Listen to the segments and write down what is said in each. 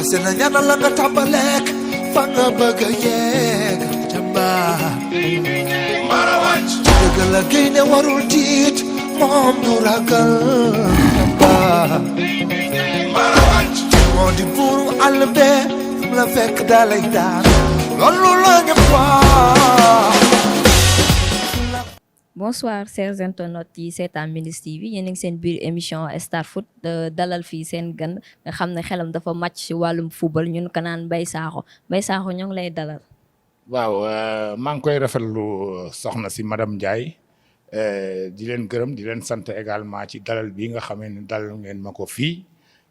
passé na ñaanal la nga tàmbaleek fa nga bëgg a yegg jàmbaar mara wàcc dëgg la gaynde warul tiit moom du ragal jàmbaar mara wàcc moo di buuru àll bee fu la fekk dalay daan loolu la ñëpp wax. Bonsoir chers internautes yi seetaan Mindiss TV yéen a ngi seen biir émission Start Foot dalal fii seen gan nga xam ne xelam dafa màcc ci wàllum football ñun ko naan Mbaye Sakho ñoo ngi lay dalal. waaw maa ngi koy rafetlu soxna si madame Ndiaye di leen gërëm di leen sant également ci dalal bi nga xamee ne dalal ngeen ma ko fii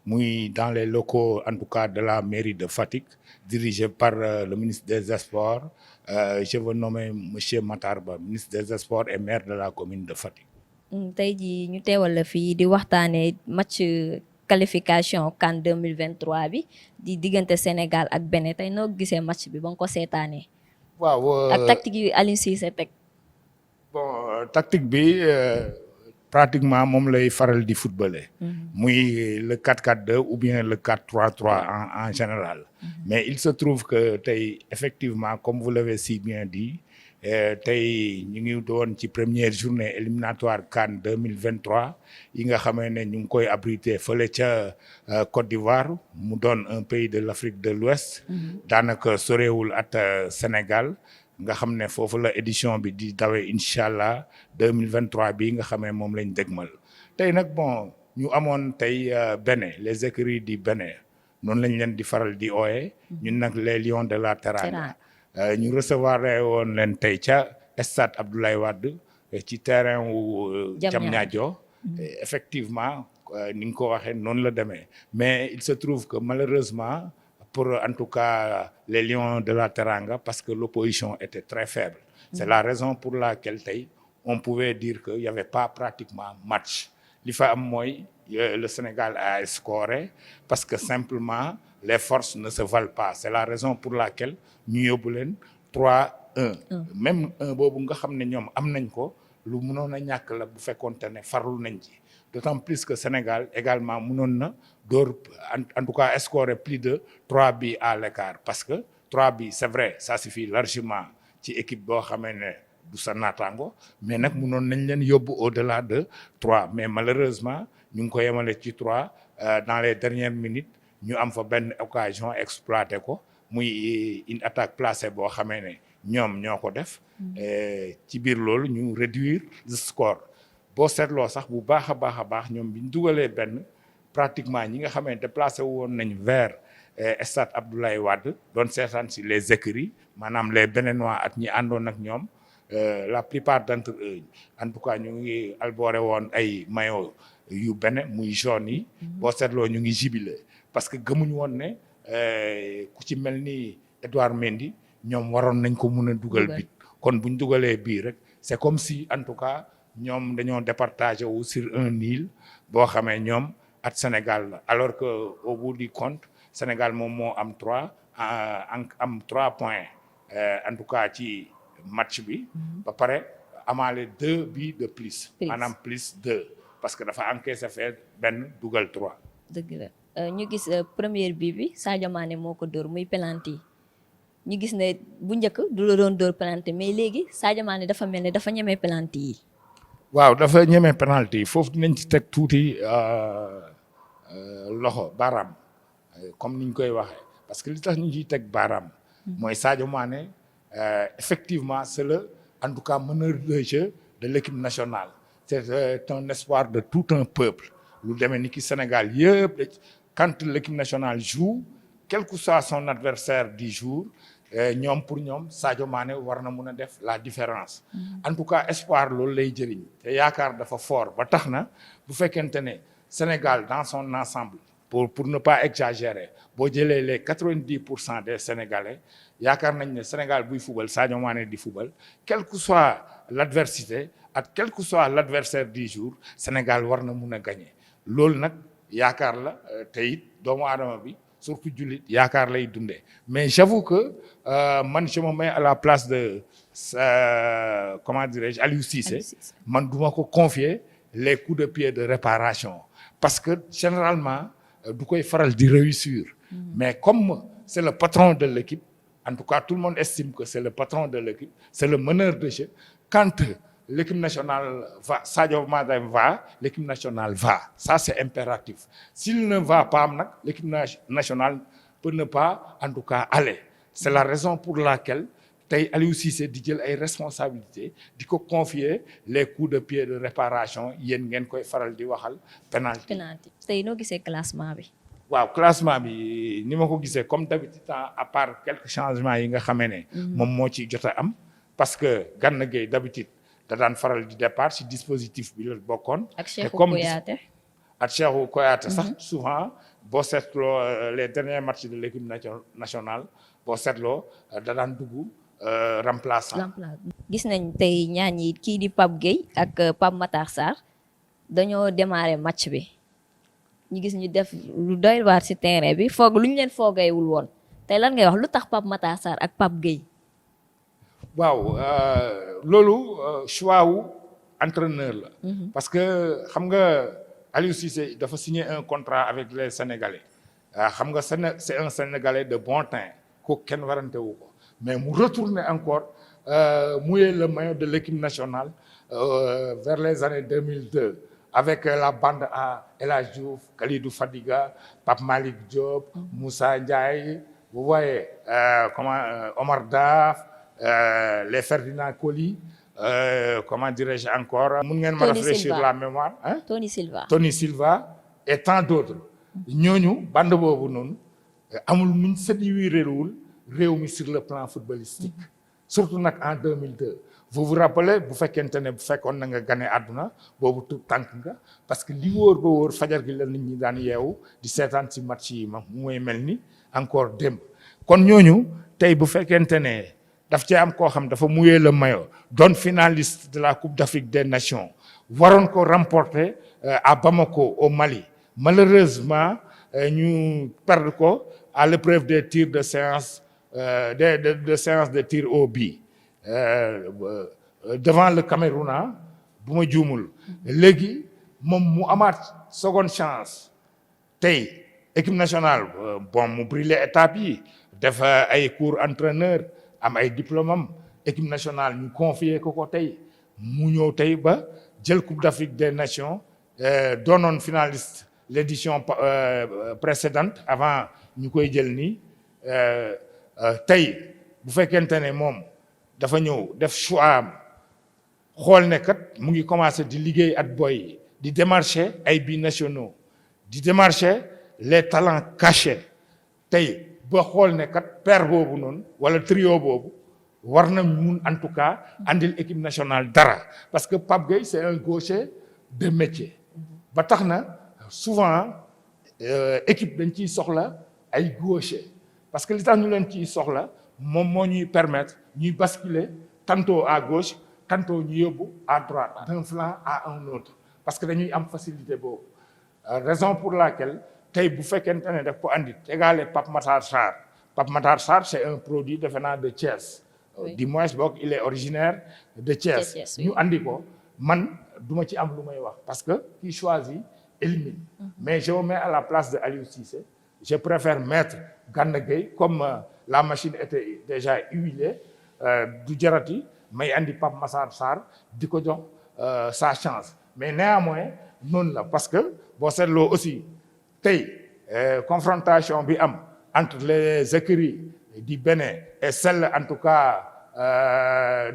muy dans les locaux en tout cas de la mairie de Fatick dirigé par le ministre des Sports. Je veux nommer monsieur Matar Ba ministre des Sports et maire de la commune de Fatick. tey jii ñu teewal la fii di waxtaanee match qualification CAN 2023 bi di diggante Sénégal ak Bénin tey noo gisee match bi ba nga ko seetaanee. waaw ak tactique yu Aliou Cissé teg. bon tactique bi pratiquement moom lay faral di footballer. muy le 4-4-2 ou bien le 4-3-3 en général. Mais il se trouve que tey effectivement comme vous l'avez si bien dit tey ñu ngi doon ci première journée éliminatoire CAN 2023 yi nga xamee ne ñu ngi koy abrité fële ca Côte d'Ivoire mu doon un pays de l'Afrique de l'Ouest daanaka sorewul at Sénégal nga xam ne foofu la édition bi di dawee incha allah 2023 bii nga xamee moom lañ dégmal tey nag bon ñu amoon tey Bénin les écuries du Bénin noonu lañ leen di faral di ooye ñun nag les lions de la Teranga ñu recevoir woon leen tey ca stade Abdoulaye Wade ci terrain wu Diamniadio effectivement ni nga ko waxee noonu la demee mais il se trouve que malheureusement pour en tout cas les lions de la Teranga parce que l'opposition était très faible. C'est la raison pour laquelle tey on pouvait dire que y avait pas pratiquement match li fa am mooy le Sénégal a scoré parce que simplement les forces ne se valent pas. C'est la raison pour laquelle ñu yóbbu leen 3-1. Même un boobu nga xam ne ñoom am nañ ko lu mënoon a ñàkk la bu fekkoonte ne farlu nañ ci. D'autant plus que Sénégal également mënoon na door en tout cas scorer plus de 3 buts à l'écart parce que 3 buts c'est vrai ça suffit largement ci équipe boo xamee ne du sa naataango mais nag mënoon nañ leen yóbbu au-delà de 3 mais malheureusement ñu ngi ko yemale ci 3 dans les dernières minutes ñu am fa benn occasion exploité ko muy une attaque placée boo xamee ne ñoom ñoo ko def ci biir loolu ñu réduire le score boo seetloo sax bu baax a baax ñoom bi ñu dugalee benn pratiquement ñi nga xamee déplacé woon nañ vers stade Abdoulaye Wade doon seetaan si les écuries maanaam les Béninois ak ñi àndoon ak ñoom la plupart d'entre eux en tout cas ñu ngi alboré woon ay maillot yu Bénin muy jaune yi boo seetloo ñu ngi jubilé parce que gëmuñu woon ne ku ci mel ni Edouard Mendy ñoom waroon nañ ko mun a dugal bit kon buñ dugalee bii rek c'est comme si en tout cas ñoom dañoo départagé wu sur un nil boo xamee ñoom at Sénégal la alors que au bout du compte Sénégal moom moo am 3 points en tout cas ci match bi ba pare amaale 2 buts de plus maanaam plus 2 parce que dafa encaissé fait benn dugal 3. dëgg la ñu gis première bi Sadio Mané moo ko dóor muy penalty ñu gis ne bu njëkk du la doon dóor penalty mais léegi Sadio Mané dafa mel ne dafa ñemee penalty yi. waaw dafa ñemee penalty yi foofu dinañ ci teg tuuti loxo baaraam comme niñ koy waxee parce que li tax ñu ciy teg baaraam mooy Sadio Mané effectivement c'est le en tout cas meneur de jeu de l'équipe nationale c'est un espoir de tout un peuple lu demee ni ki Sénégal yëpp quand l'équipe nationale joue quel que soit son adversaire du jour ñoom pour ñoom Sadio Mané war na mun a def la différence en tout cas espoir loolu lay jëriñ te yaakaar dafa fort ba tax na bu fekkente ne Sénégal dans son ensemble pour ne pas exagérer boo jëlee les 90% des Sénégalais yaakaar nañ ne Sénégal buy fubal Sadio Mané di fubal quelle que soit l'adversité ak quel que soit l'adversaire du jour Sénégal war na mun a gagner loolu nag yaakaar la te it doomu aadama bi surtout jullit yaakaar lay dundee mais j'avoue que man je me mets à la place de comment dirais-je Aliou Cissé man duma ko confier les coups de pied de réparation parce que généralement du koy faral di réussir Mais comme c'est le patron de l'équipe, en tout cas tout le monde estime que c'est le patron de l'équipe, c'est le meneur de jeu. Quand l'équipe nationale va, Sadio Mané va, l'équipe nationale va. Ça, c'est impératif. S'il ne va pas, l'équipe nationale peut ne pas, en tout cas, aller. C'est la raison pour laquelle tey Aliou Cissé di jël ay responsabilités di ko confier les coups de pied de réparation yéen ngeen koy faral di waxal penalty. tey noo gisee classement bi. waaw classement bi ni ma ko gisee comme d'habitude à part quelques changements yi nga xamee ne. moom moo ci jot a am. parce que Gana Gueye d'habitude da daan faral di départ ci dispositif bi la bokkoon. ak Cheikhou Kouyaté. ak Cheikhou Kouyaté sax souvent boo seetloo les derniers matchs de l'équipe nationale boo seetloo da daan dugg. Remplaçant. Gis nañ tey ñaan yi kii di Pape Gueye ak Pape Matar Sarr dañoo démarrer match bi ñu gis ñu def lu doy waar ci terrain bi foog lu ñu leen foogeewul woon tey lan ngay wax lu tax Pape Matar Sarr ak Pape Gueye. waaw loolu choix wu entraîneur la. parce que xam nga Aliou Cissé dafa signer un contrat avec les Sénégalais xam nga c'est un Sénégalais de bon teint ko kenn warante wu ko. Mais mu retourner encore mouiller le maillot de l'équipe nationale vers les années 2002 avec la bande à El Hadji Diouf, Kalidou Fadiga, Pape Malick Diop, Moussa Ndiaye, vous voyez Omar Daf, les Ferdinand Coly, comment dirais-je encore. Mun ngeen ma rafraîchir la mémoire. Hein? Tony Silva et tant d'autres. ñooñu bande boobu noonu amul muñ séduirewul réew mi sur le plan footballistique surtout nag en 2002 vous vous rappelez bu fekkente ne bu fekkoon na nga gane àdduna boobu tout tànk nga parce que li wóor ba wóor fajar gi la nit ñi daan yeewu di seetaan ci match yi ma mooy mel ni encore démb kon ñooñu tey bu fekkente ne daf cee am koo xam dafa mouiller le maillot doon finaliste de la Coupe d'Afrique des Nations waroon ko remporter à Bamako au Mali malheureusement ñu perdre ko à l'épreuve des tirs de séance de séance de tir au but devant le Cameroun bu ma juumul léegi moom mu amaat seconde chance tey équipe nationale bon mu brûler étape yi def ay cours entraîneur am ay diplôme am équipe nationale ñu confier ko tey mu ñëw tey ba jël Coupe d'Afrique des Nations doonoon finaliste l'édition précédente avant ñu koy jël nii tey bu fekkente ne moom dafa ñëw def choix am xool ne kat mu ngi commencer di liggéey at boy di démarcher ay binationaux di démarcher les talents cachés tey ba xool ne kat paire boobu noonu wala trio boobu war na mun en tout cas andil équipe nationale dara parce que Pape Gueye c'est un gaucher de métier ba tax na souvent équipe dañ ciy soxla ay gaucher parce que li tax ñu leen ciy soxla moom moo ñuy permettre ñuy basculer tantôt à gauche tantôt ñu yóbbu à droite d'un flanc à un autre parce que dañuy am facilité boobu raison pour laquelle tey bu fekkente ne daf ko andi tegaale Pape Matar Sarr Pape Matar Sarr c'est un produit defe naa de Thiès du moins boog il est originaire de Thiès ñu andi ko man duma ci am lu may wax parce que qui choisit élimine mais je me mets à la place de Aliou Cissé je préfère mettre Gana Gueye comme la machine était déjà huilée du jarati may andi Pape Matar Sarr di ko jox sa chance mais néanmoins noonu la parce que boo seetloo aussi tey confrontation bi am entre les écuries du Bénin et celle en tout cas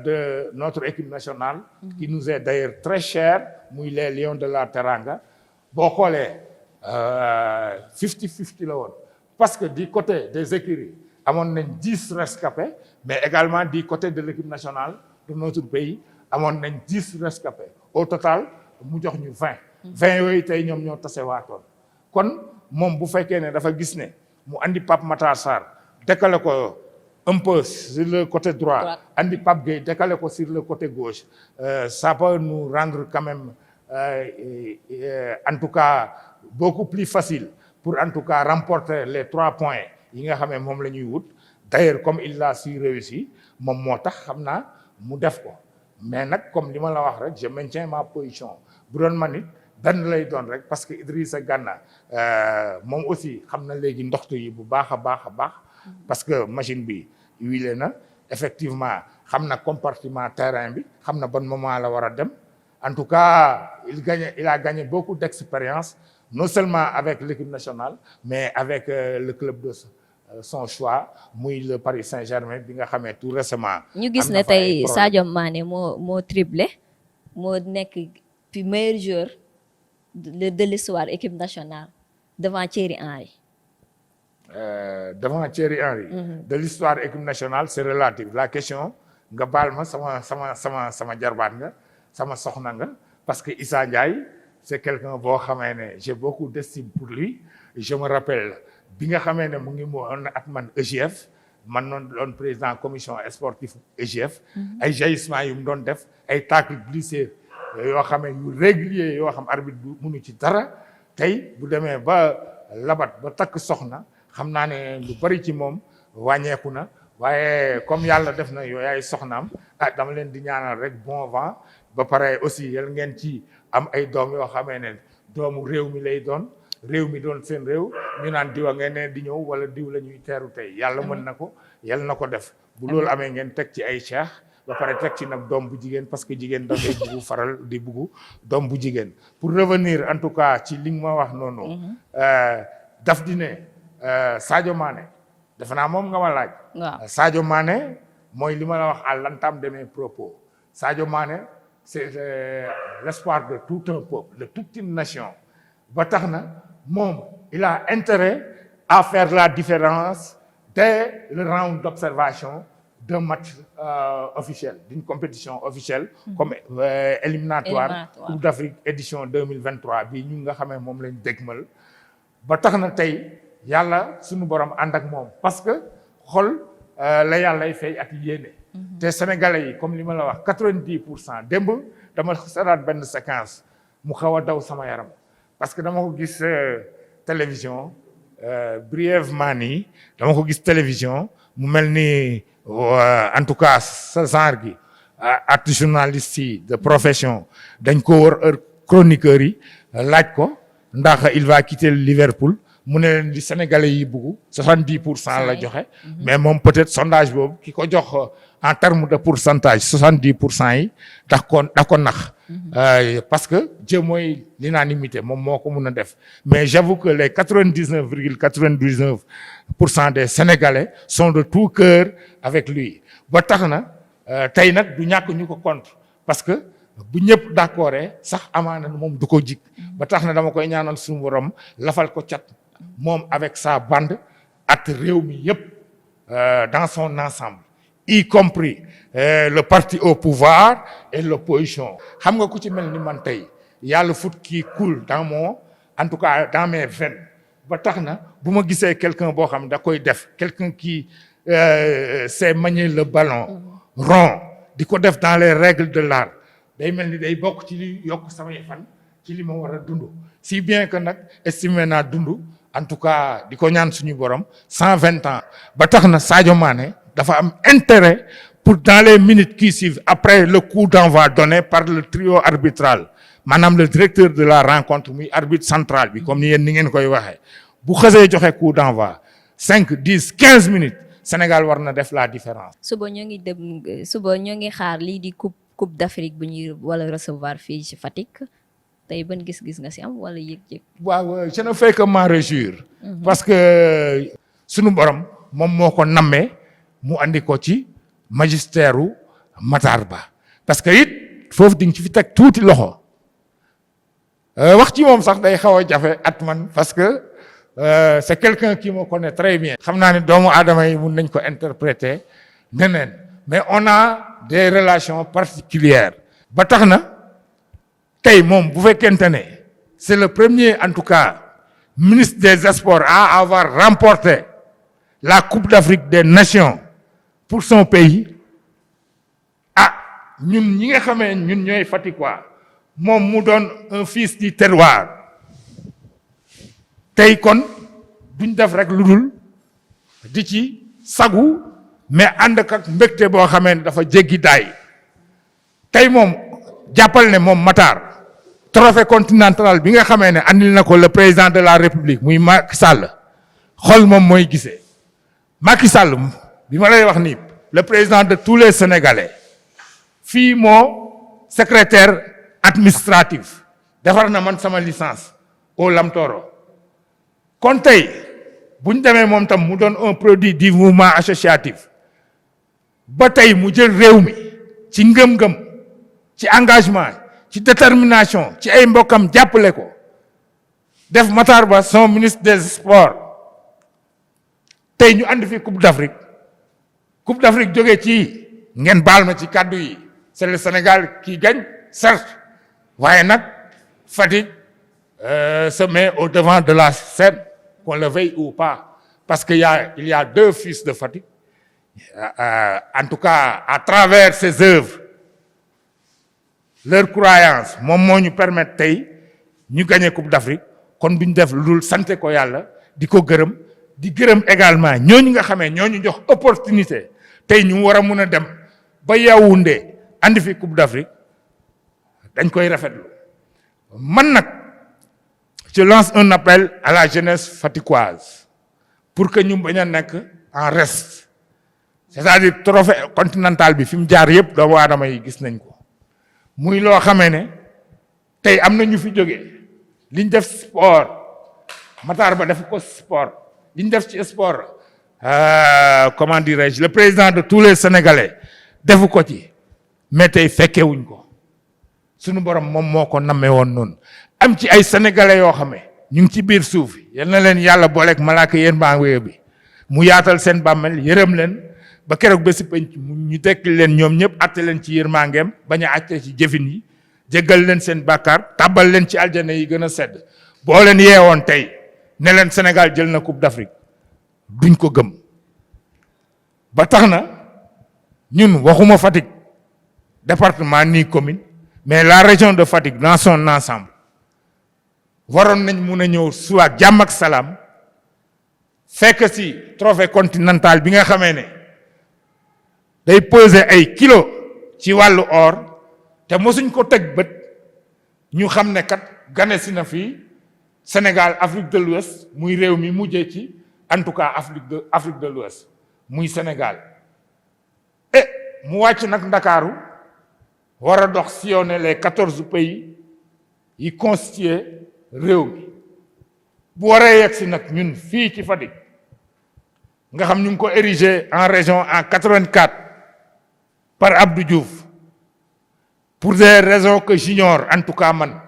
de notre équipe nationale qui nous est d'ailleurs très chère muy les Lions de la Teranga boo xoolee 50-50 la woon parce que du côté des écuries amoon nañ 10 rescapés mais également du côté de l'équipe nationale de notre pays amoon nañ 10 rescapés au total mu jox ñu 20 yooyu tey ñoom ñoo tasewaatoon kon moom bu fekkee ne dafa gis ne mu andi Pape Matar Sarr décalé ko un peu sur le côté droit andi Pape Gueye décalé ko sur le côté gauche ça peut nous rendre quand même en tout cas beaucoup plus facile pour en tout cas remporter les 3 points yi nga xam ne moom la ñuy wut d'ailleurs comme il l'a su réussi moom moo tax xam naa mu def ko mais nag comme li ma la wax rek je maintiens ma position bu doon man it benn lay doon rek parce que Idrissa Gana moom aussi xam na léegi ndoxtu yi bu baax a baax a baax parce que machine bi huilé na effectivement xam na compartiment terrain bi xam na ban moment la war a dem en tout cas il a gagné beaucoup d'expérience non seulement avec l'équipe nationale mais avec le club de son choix muy le Paris Saint-Germain bi nga xamee tout récemment. ñu gis ne tey Sadio Mané moo triplé moo nekk puis meilleur joueur de l'histoire équipe nationale devant Thierry Henry. Devant Thierry Henry. De l'histoire équipe nationale c'est relatif la question nga baal ma sama jarbaat nga sama soxna nga parce que Issa Ndiaye c'est quelqu'un boo xamee ne j'ai beaucoup d'estime pour lui je me rappelle bi nga xamee ne mu ngi woon ak man EGF man noonu doon président commission sportive EGF ay jaillissements yu mu doon def ay tacles glissés yoo xamee yu réguliers yoo xam arbitre bu mënu ci dara tey bu demee ba labat ba takk soxna xam naa ne lu bari ci moom wàññeeku na waaye comme yàlla def na yooyu ay soxnaam dama leen di ñaanal rek bon vent ba pare aussi yal ngeen ci am ay doom yoo xamee ne doomu réew mi lay doon réew mi doon seen réew ñu naan diwa ngeen ne di ñëw wala diw la ñuy teeru tey yàlla mën na ko yal na ko def bu loolu amee ngeen teg ci ay cheikh ba pare teg ci nag doom bu jigéen parce que jigéen dafay buggu faral di buggu doom bu jigéen pour revenir en tout cas ci li nga ma wax noonu daf di ne Sadio Mané defe naa moom nga ma laaj Sadio Mané mooy li ma la wax à l'entame de mes propos Sadio Mané c'est l'espoir de tout un peuple de toute une nation ba tax na moom il a intérêt à faire la différence dès le round d'observation d'un match officiel d'une compétition officielle comme éliminatoire Coupe d'Afrique édition 2023 bii ñu nga xamee moom lañ dégmal ba tax na tey yàlla suñu borom ànd ak moom parce que xol la yàllay fay ak yéene te sénégalais yi comme li ma la wax 90% démb dama seetaan benn séquence mu xaw a daw sama yaram parce que dama ko gis télévision brièvement nii dama ko gis télévision mu mel ni en tout cas sa genre gi ak journalistes yi de profession dañ ko wër chroniqueurs yi laaj ko ndax il va quitter Liverpool mu ne leen di sénégalais yi bugg 70% la joxe mais moom peut-être sondage boobu ki ko jox en termes de pourcentage 70% yi da ko nax parce que Dieu mooy l'unanimité moom moo ko mun a def mais j'avoue que les 99,99% des sénégalais sont de tout cœur avec lui ba tax na tey nag du ñàkk ñu ko contre parce que bu ñëpp d'accord sax amaana moom du ko jik ba tax na dama koy ñaanal suñu borom lafal ko cat moom avec sa bande ak réew mi yëpp dans son ensemble y compris le parti au pouvoir et l'opposition xam nga ku ci mel ni man tey yàlla foot qui coule en tout cas dans mes veines ba tax na bu ma gisee quelqu'un boo xam da koy def quelqu'un qui sait manier le ballon rond di ko def dans les règles de l'art day mel ni day bokk ci li yokk samay fan ci li ma war a dund si bien que nag estimé naa dund en tout cas di ko ñaan suñu borom 120 ans ba tax na Sadio Mané dafa am intérêt pour dans les minutes qui suivent après le coup d'envoi donné par le trio arbitral maanaam le directeur de la rencontre muy arbitre central bi comme ni yéen ni ngeen koy waxee bu xësee joxe coup d'envoi 5 10 15 minutes Sénégal war na def la différence. suba ñoo ngi xaar lii di coupe d'Afrique bu ñuy wala recevoir fii ci Fatick tey ban gis-gis nga ci am wala yëg-yëg. waaw je ne fais que m'en réjouir. parce que sunu borom moom moo ko nammee mu andi ko ci magistère u Matar Ba parce que it foofu di nga ci fi teg tuuti loxo wax ci moom sax day xaw a jafe at man parce que c'est quelqu'un qui me connaît très bien. xam naa ne doomu aadama yi mun nañ ko interpréter neneen mais on a des relations particulières ba tax na tey moom bu fekkente ne c'est le premier en tout cas ministre des Sports à avoir remporté la Coupe d'Afrique des Nations pour son pays ñun ñi nga xamee ñun ñooy Fatickois moom mu doon un fils du terroir tey kon duñ def rek lu dul di ci sagu mais ànd ak mbégte boo xamee ne dafa jéggi daay tey moom jàppal ne moom Matar trophée continental bi nga xamee ne andil na ko le président de la république muy Macky Sall xol moom mooy gisee Macky Sall bi ma lay wax nii le président de tous les sénégalais fii moo secrétaire administratif defar na man sama licence au Lamtoro kon tey bu ñu demee moom tam mu doon un produit du mouvement associatif ba tey mu jël réew mi ci ngëm-ngëm ci engagement ci détermination ci ay mbokkam jàppale ko def Matar Ba son ministre des sports tey ñu andi fi Coupe d'Afrique jógee ci ngeen baal ma ci kàddu yi c'est le Sénégal qui gagne certes waaye nag Fatick se met au devant de la scène qu'on le veuille ou pas parce que il y a deux fils de Fatick en tout cas à travers ses œuvres leur croyance moom moo ñu permettre tey ñu gagner Coupe d'Afrique kon duñ def lu dul sante ko yàlla di ko gërëm di gërëm également ñooñu nga xamee ñooñu jox opportunité tey ñu war a mun a dem ba Yaoundé andi fi Coupe d'Afrique dañ koy rafetlu man nag je lance un appel à la jeunesse fatickoise pour que ñu bañ a nekk en reste c'est-à-dire trophée continental bi fi mu jaar yëpp doomu aadama yi gis nañ ko muy loo xamee ne tey am na ñu fi jógee liñ def sport Matar Ba def ko sport liñ def ci sport comment dirais-je le président de tous les Sénégalais defu ko ci mais tey fekkewuñ ko sunu borom moom moo ko nammee woon noonu am ci ay sénégalais yoo xam ne ñu ngi ci biir suuf yal na leen yàlla booleeg malaaka yéen baa bi mu yaatal seen bàmmeel yërëm leen ba keroog ba si penc ñu tekki leen ñoom ñëpp atte leen ci yërmangeem bañ a atte ci jëfin yi jéggal leen seen bàkkaar tàbbal leen ci aljana yi gën a sedd boo leen yeewoon tey ne leen Sénégal jël na Coupe d'Afrique duñ ko gëm ba tax na ñun waxuma Fatick département ni commune mais la région de Fatick dans son ensemble waroon nañ mun a ñëw soit jàmm ak salaam fekk si trophée continental bi nga xamee ne day peser ay kilos ci wàllu or te mosuñ ko teg bët ñu xam ne kat gane si na fii Sénégal Afrique de l'Ouest muy réew mi mujjee ci en tout cas Afrique de l'Ouest muy Sénégal mu wàcc nag Ndakaaru war a dox sillonner les 14 pays yi constitué réew mi bu waree yegg si nag ñun fii ci Fatick nga xam ñu ngi ko érigé en région en 84 par Abdou Diouf pour des raisons que j'ignore en tout cas man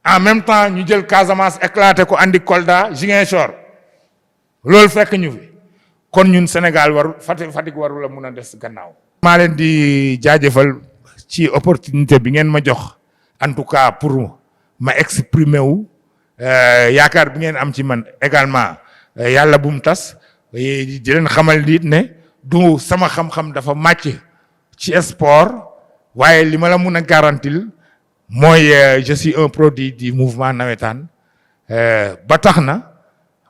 en même temps ñu jël Casamance éclaté ko andi Kolda Ziguinchor loolu fekk ñu fi kon ñun Sénégal Fatick waru la mun a des gannaaw. maa leen di jaajëfal ci opportunité bi ngeen ma jox en tout cas pour ma exprimer wu yaakaar bi ngeen am ci man également yàlla bu mu tas di leen xamal nit ne du sama xam-xam dafa màcc ci sport waaye li ma la mun a garantil mooy je suis un produit du mouvement nawetaan ba tax na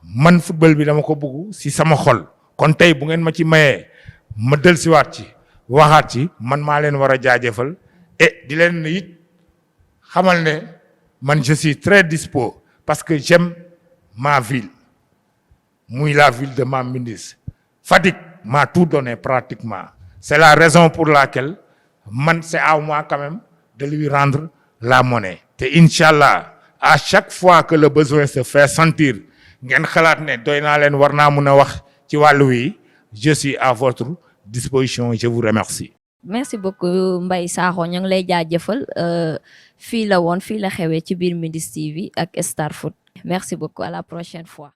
man football bi dama ko bëgg si sama xol kon tey bu ngeen ma ci mayee ma dellusiwaat ci waxaat ci man maa leen war a jaajëfal et di leen it xamal ne man je suis très dispo parce que j'aime ma ville muy la ville de ma ministre Fatick m'a tout donné pratiquement c'est la raison pour laquelle man c'est à moi quand même de lui rendre la monnaie te inchallah à chaque fois que le besoin se fait sentir ngeen xalaat ne doy naa leen war naa mun a wax ci wàllu wi je suis à votre disposition je vous remercie. merci beaucoup Mbaye Sakho ñu ngi lay jaajëfal fii la woon fii la xewee ci biir Mindiss TV ak Star Foot merci beaucoup à la prochaine fois.